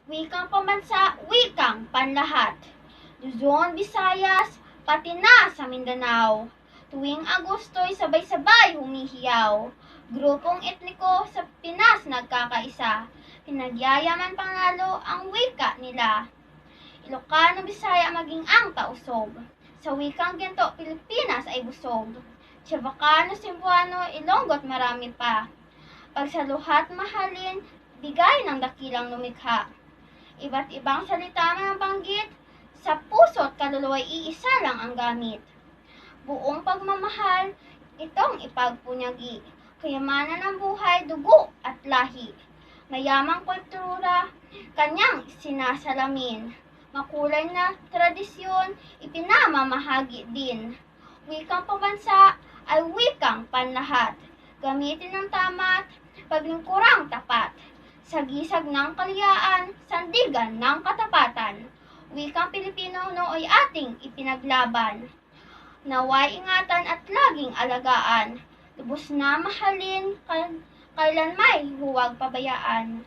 Wikang pambansa, wikang panlahat. Luzon, Visayas, pati na sa Mindanao. Tuwing Agosto'y sabay-sabay humihiyaw. Grupong etniko sa Pinas nagkakaisa. Pinagyayaman panalo ang wika nila. Ilocano, Bisaya maging ang tausog. Sa wikang ginto, Pilipinas ay busog. Chavacano, Cebuano, Ilonggo't marami pa. Pagsaluhat mahalin, bigay ng dakilang lumikha. Iba't ibang salita mga banggit, sa puso't kaluluwa'y iisa lang ang gamit. Buong pagmamahal, itong ipagpunyagi. Kayamanan ng buhay, dugo at lahi. Mayamang kultura, kanyang sinasalamin. Makulay na tradisyon, ipinamamahagi din. Wikang pambansa ay wikang panlahat. Gamitin ng tama't paglingkurang tapat. Sagisag ng kalayaan, sandigan ng katapatan. Wikang Pilipino nooy ating ipinaglaban. Naway ingatan at laging alagaan. Lubos na mahalin, kailan may huwag pabayaan.